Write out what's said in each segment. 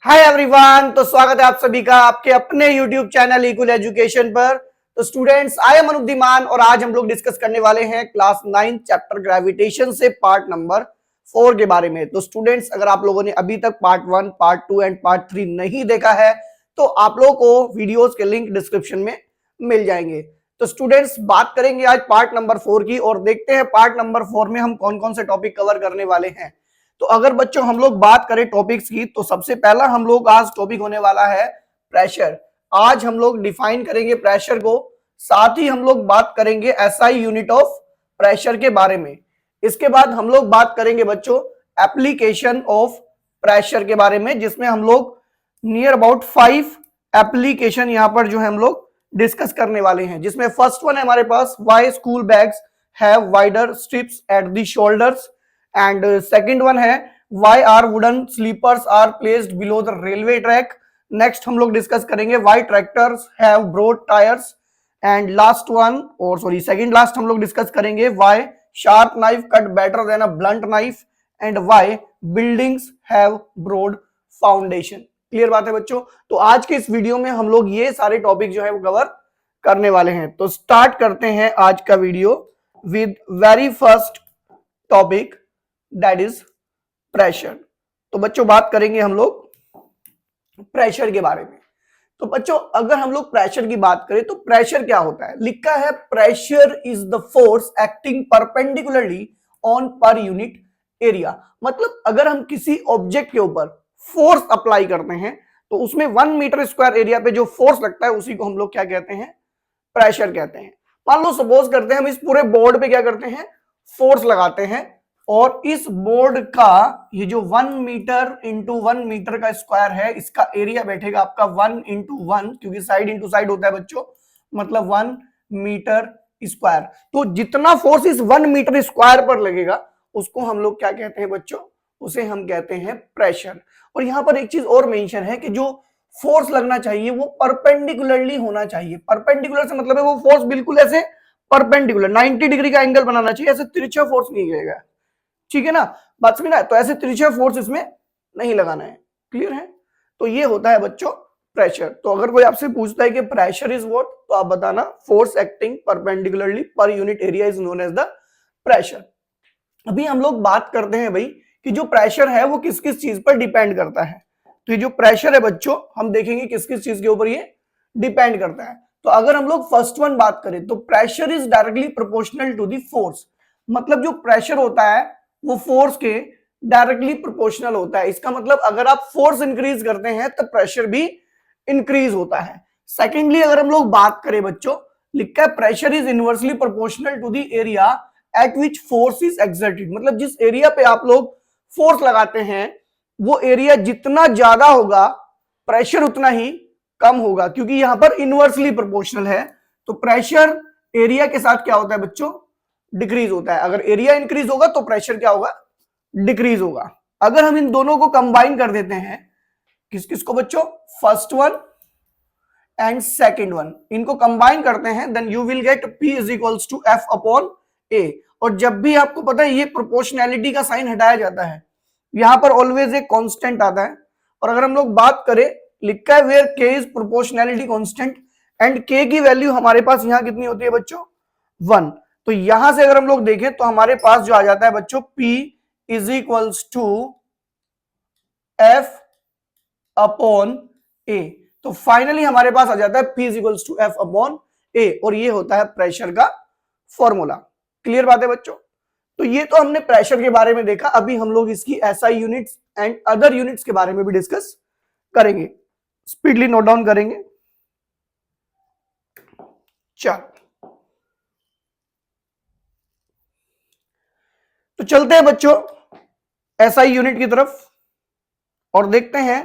Hi everyone, तो स्वागत है आप सभी का आपके अपने YouTube चैनल इक्वल एजुकेशन पर। तो स्टूडेंट्स, आई एम अनुद्दीमान और आज हम लोग डिस्कस करने वाले हैं क्लास 9 चैप्टर ग्रेविटेशन से पार्ट नंबर 4 के बारे में। तो स्टूडेंट्स, अगर आप लोगों ने अभी तक पार्ट 1, पार्ट 2 एंड पार्ट 3 नहीं देखा है तो आप लोगों को वीडियोस के लिंक डिस्क्रिप्शन में मिल जाएंगे। तो स्टूडेंट्स, बात करेंगे आज पार्ट नंबर 4 की और देखते हैं पार्ट नंबर 4 में हम कौन कौन से टॉपिक कवर करने वाले हैं। तो अगर बच्चों हम लोग बात करें टॉपिक्स की, तो सबसे पहला हम लोग आज टॉपिक होने वाला है प्रेशर। आज हम लोग डिफाइन करेंगे प्रेशर को, साथ ही हम लोग बात करेंगे एसआई यूनिट ऑफ प्रेशर के बारे में। इसके बाद हम लोग बात करेंगे बच्चों एप्लीकेशन ऑफ प्रेशर के बारे में, जिसमें हम लोग नियर अबाउट 5 एप्लीकेशन यहां पर जो है हम लोग डिस्कस करने वाले हैं। जिसमें फर्स्ट वन है हमारे पास why school bags have wider strips at the shoulders, and second one है why are wooden sleepers are placed below the railway track. Next हम लोग डिस्कस करेंगे why tractors have broad tyres, and last one और sorry second last हम लोग discuss करेंगे why sharp knife cut better than a blunt knife, and why buildings have broad foundation. Clear बात है बच्चों? तो आज के इस वीडियो में हम लोग ये सारे टॉपिक जो है वो कवर करने वाले हैं। तो स्टार्ट करते हैं आज का video with very first topic, that is pressure. तो बच्चों बात करेंगे हम लोग प्रेशर के बारे में। तो बच्चों अगर हम लोग प्रेशर की बात करें तो प्रेशर क्या होता है? लिखा है pressure is the force acting perpendicularly on पर यूनिट एरिया। मतलब अगर हम किसी ऑब्जेक्ट के ऊपर फोर्स अप्लाई करते हैं तो उसमें 1 मीटर स्क्वायर एरिया पे जो फोर्स लगता है उसी को हम लोग क्या कहते हैं? प्रेशर कहते हैं। मान लो सपोज करते हैं हम इस पूरे बोर्ड पे क्या करते हैं? फोर्स लगाते हैं, और इस बोर्ड का ये जो 1 मीटर इंटू 1 मीटर का स्क्वायर है, इसका एरिया बैठेगा आपका 1 इंटू 1, क्योंकि साइड इंटू साइड होता है बच्चों, मतलब 1 मीटर स्क्वायर। तो जितना फोर्स इस 1 मीटर स्क्वायर पर लगेगा उसको हम लोग क्या कहते हैं बच्चों? उसे हम कहते हैं प्रेशर। और यहां पर एक चीज और मेंशन है कि जो फोर्स लगना चाहिए वो परपेंडिकुलरली होना चाहिए। परपेंडिकुलर से मतलब है वो फोर्स बिल्कुल ऐसे परपेंडिकुलर 90 डिग्री का एंगल बनाना चाहिए, ऐसे तिरछा फोर्स नहीं लगेगा। ठीक है ना? बात समझ ना? तो ऐसे तिरछा फोर्स इसमें नहीं लगाना है। क्लियर है? तो ये होता है बच्चों प्रेशर। तो अगर कोई आपसे पूछता है कि प्रेशर इज व्हाट, तो आप बताना फोर्स एक्टिंग परपेंडिकुलरली पर unit area is known as the pressure. अभी हम लोग बात करते हैं भाई कि जो प्रेशर है वो किस किस चीज पर डिपेंड करता है। तो ये जो प्रेशर है बच्चों, हम देखेंगे किस किस चीज के ऊपर ये डिपेंड करता है। तो अगर हम लोग फर्स्ट वन बात करें तो pressure is directly proportional to the force. मतलब जो प्रेशर होता है वो फोर्स के डायरेक्टली प्रोपोर्शनल होता है। इसका मतलब अगर आप फोर्स इंक्रीज करते हैं तो प्रेशर भी इंक्रीज होता है। सेकेंडली अगर हम लोग बात करें बच्चों, लिखा है pressure is inversely proportional to the area at which force is exerted. मतलब जिस एरिया पे आप लोग फोर्स लगाते हैं वो एरिया जितना ज्यादा होगा प्रेशर उतना ही कम होगा, क्योंकि यहां पर इनवर्सली प्रोपोर्शनल है। तो प्रेशर एरिया के साथ क्या होता है बच्चों? डिक्रीज होता है। अगर एरिया इंक्रीज होगा तो प्रेशर क्या होगा? डिक्रीज होगा। अगर हम इन दोनों को कंबाइन कर देते हैं, किस किस को बच्चों? First one and second one, इनको कंबाइन करते हैं, then you will get P is equals to F upon A। और जब भी आपको पता है ये प्रोपोर्शनैलिटी का साइन हटाया जाता है, यहां पर ऑलवेज एक कांस्टेंट आता है। और अगर हम लोग बात करें, लिखा है where K is proportionality constant, and K की वैल्यू हमारे पास यहां कितनी होती है बच्चों? 1। तो यहां से अगर हम लोग देखें तो हमारे पास जो आ जाता है बच्चों P is equals to F upon A। तो फाइनली हमारे पास आ जाता है P is equals to F upon A, और ये होता है प्रेशर का फॉर्मूला। क्लियर बात है बच्चों? तो ये तो हमने प्रेशर के बारे में देखा। अभी हम लोग इसकी SI units and other units के बारे में भी डिस्कस करेंगे। स्पीडली नोट डाउन करेंगे। चलो तो चलते हैं बच्चों SI यूनिट की तरफ और देखते हैं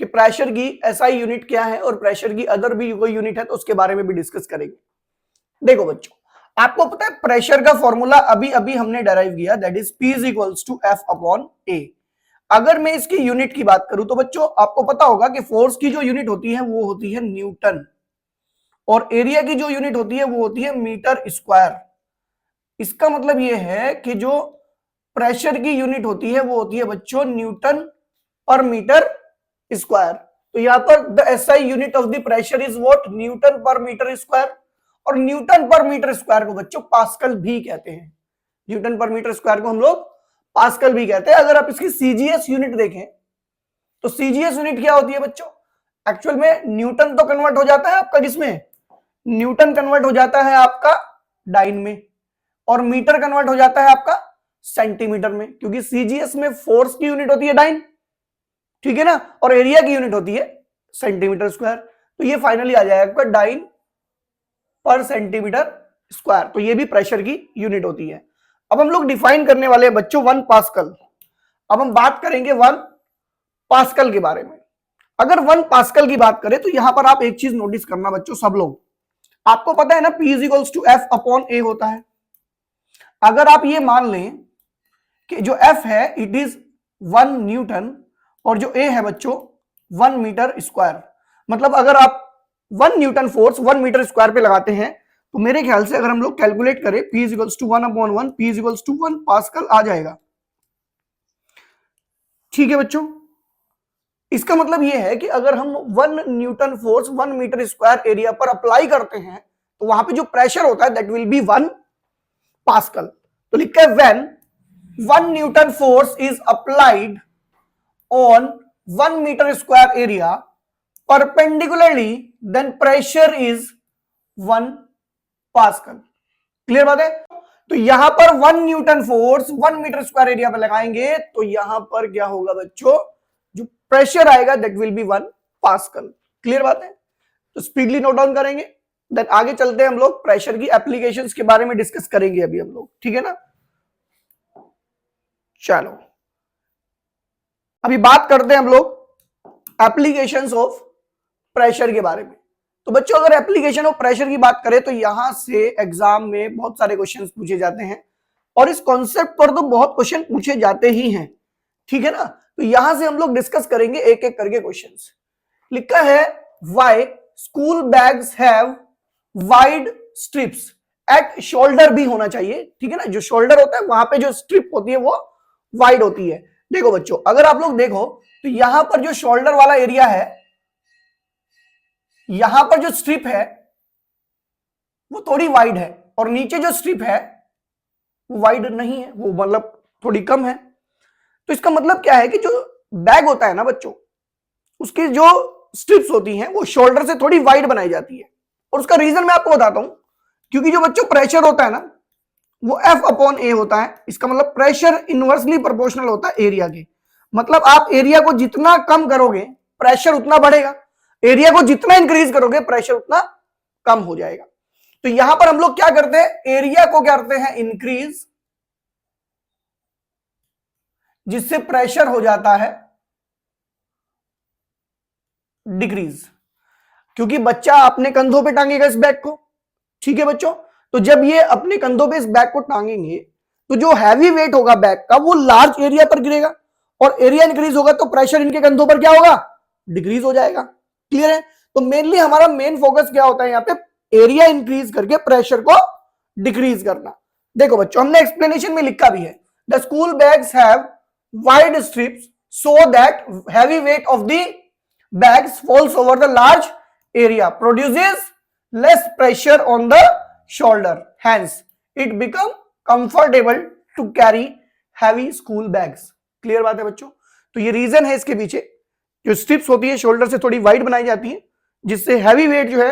कि प्रेशर की SI यूनिट क्या है, और प्रेशर की अदर भी कोई यूनिट है तो उसके बारे में भी डिस्कस करेंगे। देखो बच्चों, आपको पता है प्रेशर का फॉर्मूला अभी अभी हमने डेराइव किया, that is P is equals to F upon A। अगर मैं इसकी यूनिट की बात करूं तो बच्चों आपको पता होगा कि फोर्स की जो यूनिट होती है वो होती है न्यूटन, और एरिया की जो यूनिट होती है वो होती है मीटर स्क्वायर। इसका मतलब ये है कि जो प्रेशर की यूनिट होती है वो होती है बच्चों न्यूटन पर मीटर स्क्वायर। तो यहाँ पर the SI unit of the pressure is what, Newton पर मीटर स्क्वायर। और न्यूटन पर मीटर स्क्वायर को बच्चों पास्कल भी कहते हैं, न्यूटन पर मीटर स्क्वायर को हम लोग पास्कल भी कहते हैं। अगर आप इसकी सीजीएस यूनिट देखें तो सीजीएस यूनिट क्या होती है बच्चों, एक्चुअल में न्यूटन तो कन्वर्ट हो जाता है आपका किसमें, न्यूटन कन्वर्ट हो जाता है आपका डाइन में, और मीटर कन्वर्ट हो जाता है आपका सेंटीमीटर में, क्योंकि सीजीएस में फोर्स की यूनिट होती है डाइन, ठीक है ना, और एरिया की यूनिट होती है सेंटीमीटर स्क्वायर। तो ये फाइनली आ जाएगा आपका डाइन पर सेंटीमीटर स्क्वायर। तो ये भी प्रेशर की यूनिट होती है। अब हम लोग डिफाइन करने वाले हैं बच्चों 1 पास्कल। अब हम बात करेंगे 1 पास्कल के बारे में। अगर 1 पास्कल की बात करें तो यहां पर आप एक चीज नोटिस करना बच्चों, सब लोग, आपको पता है ना P is equals to F upon A होता है। अगर आप ये मान लें कि जो F है इट इज 1 न्यूटन और जो A है बच्चों 1 मीटर स्क्वायर, मतलब अगर आप 1 न्यूटन फोर्स 1 मीटर स्क्वायर पे लगाते हैं तो मेरे ख्याल से अगर हम लोग कैलकुलेट करें P is equals to 1 upon 1, P is equals to 1 pascal आ जाएगा। ठीक है बच्चों, इसका मतलब यह है कि अगर हम 1 newton force 1 metre square area पर अप्लाई करते हैं तो वहां पे जो प्रेशर होता है दैट विल बी 1 पास्कल। तो लिखा है when 1 newton force is applied on 1 metre square area perpendicularly then pressure is 1 pascal. Clear बात है। तो यहां पर 1 newton force 1 metre square area पर लगाएंगे तो यहां पर क्या होगा बच्चों, जो प्रेशर आएगा that will be 1 pascal. Clear बात है। तो स्पीडली नोट डाउन करेंगे, देन आगे चलते हैं हम लोग प्रेशर की एप्लीकेशंस के बारे में डिस्कस करेंगे अभी हम लोग, ठीक है ना। चलो अभी बात करते हैं हम लोग एप्लीकेशंस ऑफ प्रेशर के बारे में। तो बच्चों अगर एप्लीकेशन ऑफ प्रेशर की बात करें तो यहां से एग्जाम में बहुत सारे क्वेश्चंस पूछे जाते हैं और इस कॉन्सेप्ट पर तो बहुत क्वेश्चन पूछे जाते ही हैं, ठीक है ना। तो यहां से हम लोग डिस्कस करेंगे एक एक करके क्वेश्चंस। लिखा है why school bags have wide strips at shoulder भी होना चाहिए, ठीक है ना। जो शोल्डर होता है वहां पे जो स्ट्रिप होती है वो वाइड होती है। देखो बच्चों अगर आप लोग देखो तो यहां पर जो शोल्डर वाला एरिया है, यहां पर जो स्ट्रिप है वो थोड़ी वाइड है और नीचे जो स्ट्रिप है वो वाइड नहीं है, वो मतलब थोड़ी कम है। तो इसका मतलब क्या है कि जो बैग होता है ना बच्चों, उसकी जो स्ट्रिप्स होती हैं वो शोल्डर से थोड़ी वाइड बनाई जाती है। और उसका रीजन मैं आपको बताता हूं, क्योंकि जो बच्चों प्रेशर होता है ना वो F अपॉन A होता है। इसका मतलब प्रेशर इनवर्सली प्रोपोर्शनल होता है एरिया के। मतलब आप एरिया को जितना कम करोगे प्रेशर उतना बढ़ेगा, एरिया को जितना इंक्रीज करोगे प्रेशर उतना कम हो जाएगा। तो यहां पर हम लोग क्या करते हैं, एरिया को क्या करते हैं इंक्रीज, जिससे प्रेशर हो जाता है डिक्रीज, क्योंकि बच्चा अपने कंधों पे टांगेगा इस बैग को, ठीक है बच्चों। तो जब ये अपने कंधों पे इस बैग को टांगेंगे तो जो हैवी वेट होगा बैग का वो लार्ज एरिया पर गिरेगा और एरिया इंक्रीज होगा तो प्रेशर इनके कंधों पर क्या होगा, डिक्रीज हो जाएगा। क्लियर है। तो मेनली हमारा मेन फोकस क्या होता है यहाँ पे, एरिया इंक्रीज करके प्रेशर को डिक्रीज करना। देखो बच्चों हमने एक्सप्लेनेशन में लिखा भी है, the school bags have wide strips so that heavy weight of the bags falls over the large area produces less pressure on the shoulder, hence it become comfortable to carry heavy school bags। Clear बात है बच्चों। तो ये reason है इसके पीछे, जो strips होती है शोल्डर से थोड़ी वाइड बनाई जाती है जिससे हैवी वेट जो है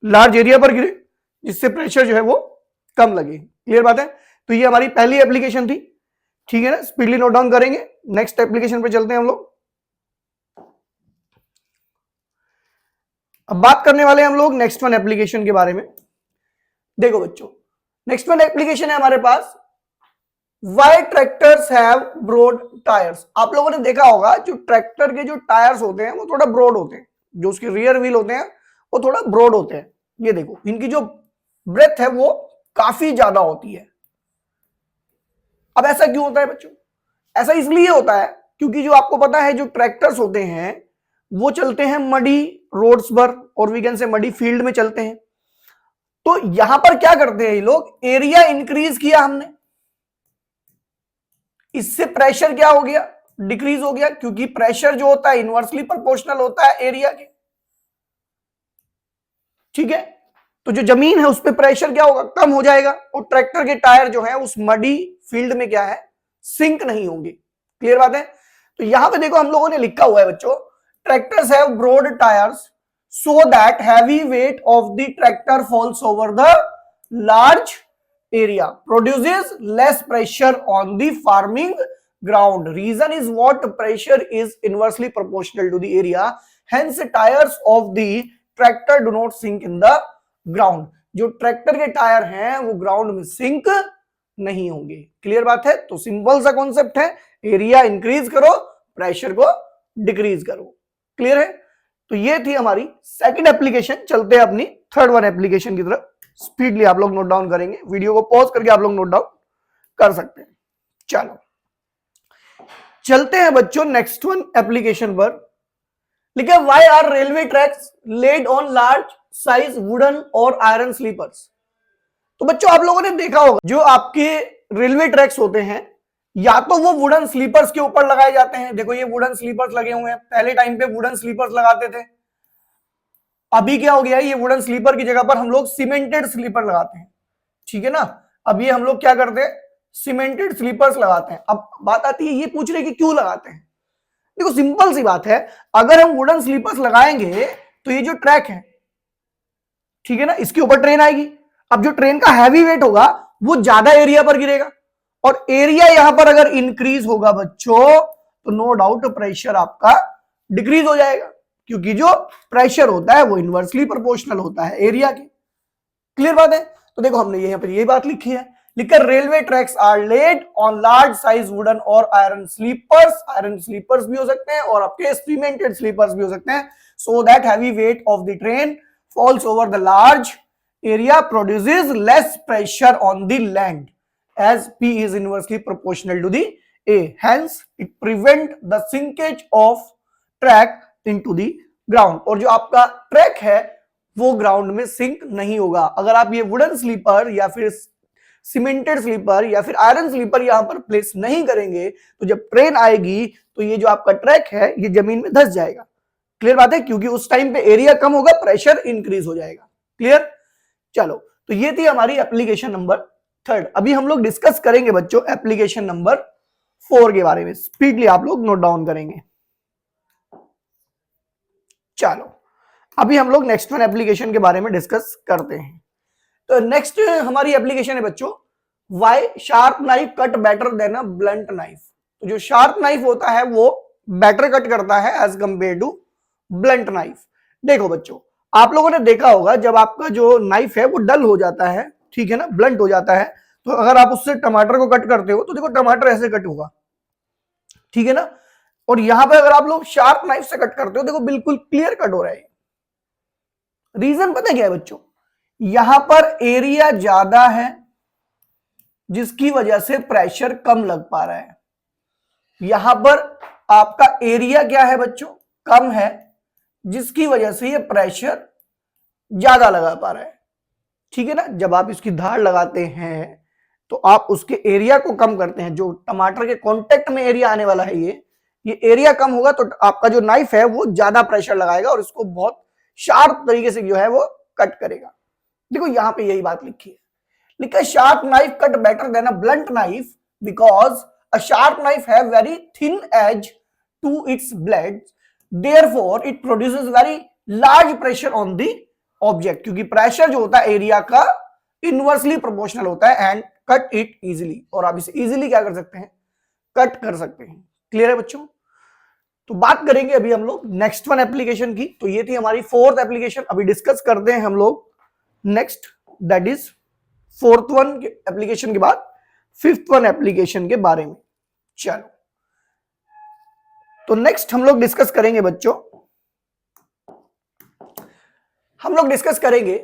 लार्ज एरिया पर गिरे, जिससे प्रेशर जो है वो कम लगे। क्लियर बात है। तो ये हमारी पहली एप्लीकेशन थी, ठीक है ना। स्पीडली नोट डाउन करेंगे, नेक्स्ट एप्लीकेशन पे चलते हैं हम लोग। अब बात करने वाले हैं हम लोग नेक्स्ट वन एप्लीकेशन के बारे में। देखो बच्चों नेक्स्ट वन एप्लीकेशन है हमारे पास, why tractors have broad tyres. आप लोगों ने देखा होगा जो ट्रैक्टर के जो टायर्स होते हैं वो थोड़ा ब्रॉड होते हैं, जो उसके रियर व्हील होते हैं वो थोड़ा ब्रॉड होते हैं। ये देखो इनकी जो ब्रेथ है वो काफी ज्यादा होती है। अब ऐसा क्यों होता है बच्चों, ऐसा इसलिए होता है क्योंकि जो आपको पता है जो ट्रैक्टर्स होते हैं वो चलते हैं मडी रोड्स पर और वीकेंड से मडी फील्ड में चलते हैं। तो यहां पर क्या करते हैं ये लोग, एरिया इंक्रीज किया हमने, इससे प्रेशर क्या हो गया, डिक्रीज हो गया, क्योंकि प्रेशर जो होता है इनवर्सली प्रोपोर्शनल होता है एरिया के। ठीक है, तो जो जमीन है उस पर प्रेशर क्या होगा, कम हो जाएगा, और ट्रैक्टर के टायर जो है उस मडी फील्ड में क्या है, सिंक नहीं होंगे। क्लियर बात है। तो यहां पे देखो हम लोगों ने लिखा हुआ है बच्चों, tractors have broad tyres so that heavy weight of the tractor falls over the large area produces less pressure on the farming ground. Reason is what pressure is inversely proportional to the area, hence tires of the tractor do not sink in the ground. जो tractor के tyre हैं वो ground में sink नहीं होंगे। Clear बात है। तो सिंपल सा कॉन्सेप्ट है, एरिया इंक्रीज करो, प्रेशर को डिक्रीज करो। क्लियर है। तो ये थी हमारी सेकंड एप्लीकेशन। चलते हैं अपनी थर्ड वन एप्लीकेशन की तरफ। स्पीडली आप लोग नोट डाउन करेंगे, वीडियो को पॉज करके आप लोग नोट डाउन कर सकते हैं। चलो चलते हैं बच्चों नेक्स्ट वन एप्लीकेशन पर। लिखा है why are railway tracks lead on large size wooden और आयरन स्लीपर्स। तो बच्चों आप लोगों ने देखा होगा जो आपके रेलवे ट्रैक्स होते हैं या तो वो वुडन स्लीपर्स के ऊपर लगाए जाते हैं। देखो ये वुडन स्लीपर्स लगे हुए हैं, पहले टाइम पे वुडन स्लीपर्स लगाते थे। अभी क्या हो गया है, ये वुडन स्लीपर की जगह पर हम लोग सीमेंटेड स्लीपर लगाते हैं। ठीक है ना, अब ये हम लोग क्या करते हैं, सीमेंटेड स्लीपर्स लगाते हैं। अब बात आती है ये पूछ रहे कि क्यों लगाते हैं। देखो सिंपल सी बात है, अगर हम वुडन स्लीपर्स लगाएंगे तो ये जो ट्रैक है, ठीक है ना, इसके ऊपर ट्रेन आएगी। अब जो ट्रेन का हैवी वेट होगा वो ज्यादा एरिया पर गिरेगा, और एरिया यहां पर अगर इंक्रीज होगा बच्चों तो नो डाउट प्रेशर आपका डिक्रीज हो जाएगा, क्योंकि जो प्रेशर होता है वो इनवर्सली प्रोपोर्शनल होता है एरिया के। क्लियर बात है। तो देखो हमने यहां पर ये बात लिखी है, लिखकर railway tracks are laid on large size wooden और आयरन स्लीपर्स। आयरन स्लीपर्स भी हो सकते हैं और आपके सीमेंटेड स्लीपर्स भी हो सकते हैं, सो that heavy weight of the train falls over the large area produces less pressure on the land as P is inversely proportional to the A. Hence, it prevent the sinkage of track into the ground. और जो आपका track है वो ground में sink नहीं होगा। अगर आप ये वुडन स्लीपर या फिर सीमेंटेड स्लीपर या फिर आयरन स्लीपर यहां पर प्लेस नहीं करेंगे तो जब ट्रेन आएगी तो ये जो आपका ट्रैक है ये जमीन में धंस जाएगा। क्लियर बात है, क्योंकि उस टाइम पे एरिया कम होगा, प्रेशर इंक्रीज हो जाएगा। क्लियर। चलो तो ये थी हमारी एप्लीकेशन नंबर थर्ड। अभी हम लोग डिस्कस करेंगे बच्चों एप्लीकेशन नंबर 4 के बारे में। स्पीडली आप लोग नोट डाउन करेंगे। चलो अभी हम लोग नेक्स्ट वन एप्लीकेशन के बारे में डिस्कस करते हैं। तो नेक्स्ट हमारी एप्लीकेशन है बच्चों, why sharp knife cut better than a blunt knife. तो जो शार्प नाइफ होता है वो बेटर कट करता है as compare to blunt knife. देखो बच्चों आप लोगों ने देखा होगा जब आपका जो नाइफ है वो डल हो जाता है, ठीक है ना, ब्लंट हो जाता है, तो अगर आप उससे टमाटर को कट करते हो तो देखो टमाटर ऐसे कट होगा, ठीक है ना। और यहां पे अगर आप लोग शार्प नाइफ से कट करते हो देखो बिल्कुल क्लियर कट हो रहा है। रीजन पता क्या है बच्चों, यहां पर एरिया ज्यादा है जिसकी वजह से प्रेशर कम लग पा रहा है। यहां पर आपका एरिया क्या है बच्चों, कम है, जिसकी वजह से ये प्रेशर ज्यादा लगा पा रहा है। ठीक है ना, जब आप इसकी धार लगाते हैं तो आप उसके एरिया को कम करते हैं। जो टमाटर के कांटेक्ट में एरिया आने वाला है ये एरिया कम होगा तो आपका जो नाइफ है वो ज्यादा प्रेशर लगाएगा और इसको बहुत शार्प तरीके से जो है वो कट करेगा। देखो यहां पे यही बात लिखी है, लिखा है sharp knife cut better than a blunt knife because a sharp knife have very thin edge to its blade, therefore it produces very large pressure on the object. क्योंकि प्रेशर जो होता है एरिया का इनवर्सली प्रोपोर्शनल होता है and cut it easily, और आप इसे इजिली क्या कर सकते हैं, कट कर सकते हैं। क्लियर है बच्चों। तो बात करेंगे अभी हम लोग नेक्स्ट वन एप्लीकेशन की। तो ये थी हमारी फोर्थ एप्लीकेशन। अभी डिस्कस करते हैं हम लोग next, that is fourth one application के बाद फिफ्थ वन एप्लीकेशन के बारे में। चलो तो नेक्स्ट हम लोग डिस्कस करेंगे बच्चों, हम लोग डिस्कस करेंगे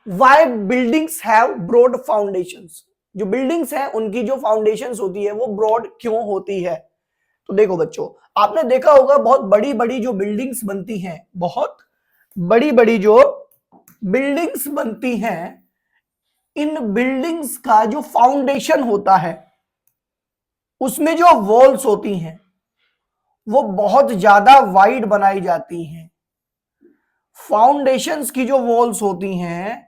why buildings have broad foundations. जो बिल्डिंग्स हैं उनकी जो फाउंडेशंस होती है वो ब्रॉड क्यों होती है। तो देखो बच्चों आपने देखा होगा बहुत बड़ी बड़ी जो बिल्डिंग्स बनती हैं, बहुत बड़ी बड़ी जो बिल्डिंग्स बनती हैं, इन बिल्डिंग्स का जो फाउंडेशन होता है उसमें जो वॉल्स होती हैं वो बहुत ज्यादा वाइड बनाई जाती हैं। फाउंडेशंस की जो वॉल्स होती हैं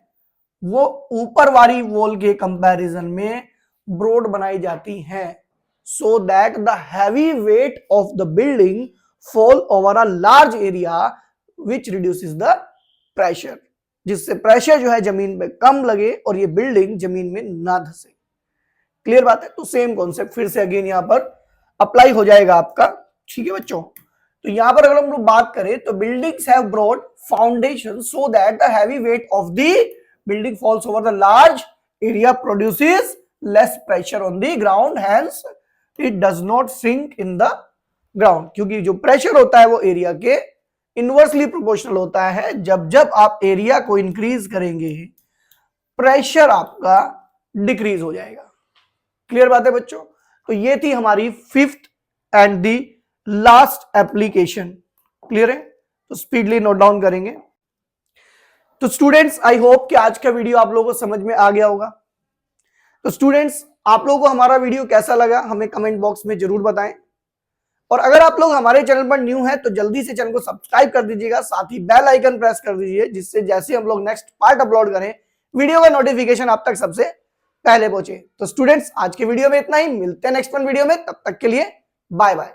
वो ऊपर वाली वॉल के कंपैरिजन में ब्रॉड बनाई जाती हैं, सो that the heavy weight of the building fall over a large area which reduces the pressure, जिससे प्रेशर जो है जमीन पे कम लगे और ये बिल्डिंग जमीन में ना धसे। क्लियर बात है? तो सेम कॉन्सेप्ट फिर से अगेन यहां पर अप्लाई हो जाएगा आपका। ठीक है बच्चों, तो यहां पर अगर हम लोग बात करें तो buildings have broad foundation so that the heavy weight of the building falls over the large area, produces less pressure on the ground, hence it does not sink in the ground। क्योंकि जो pressure होता है वो area के inversely proportional होता है। जब जब आप एरिया को इंक्रीज करेंगे प्रेशर आपका डिक्रीज हो जाएगा। क्लियर बात है बच्चों? तो ये थी हमारी fifth and the last application. Clear है? तो स्पीडली नोट डाउन करेंगे। तो स्टूडेंट्स आई होप कि आज का वीडियो आप लोगों को समझ में आ गया होगा। तो स्टूडेंट्स आप लोगों को हमारा वीडियो कैसा लगा हमें कमेंट बॉक्स में जरूर बताएं, और अगर आप लोग हमारे चैनल पर न्यू हैं तो जल्दी से चैनल को सब्सक्राइब कर दीजिएगा, साथ ही बेल आइकन प्रेस कर दीजिए, जिससे जैसे हम लोग नेक्स्ट पार्ट अपलोड करें वीडियो का नोटिफिकेशन आप तक सबसे पहले पहुंचे। तो स्टूडेंट्स आज के वीडियो में इतना ही, मिलते हैं नेक्स्ट वन वीडियो में, तब तक के लिए बाय बाय।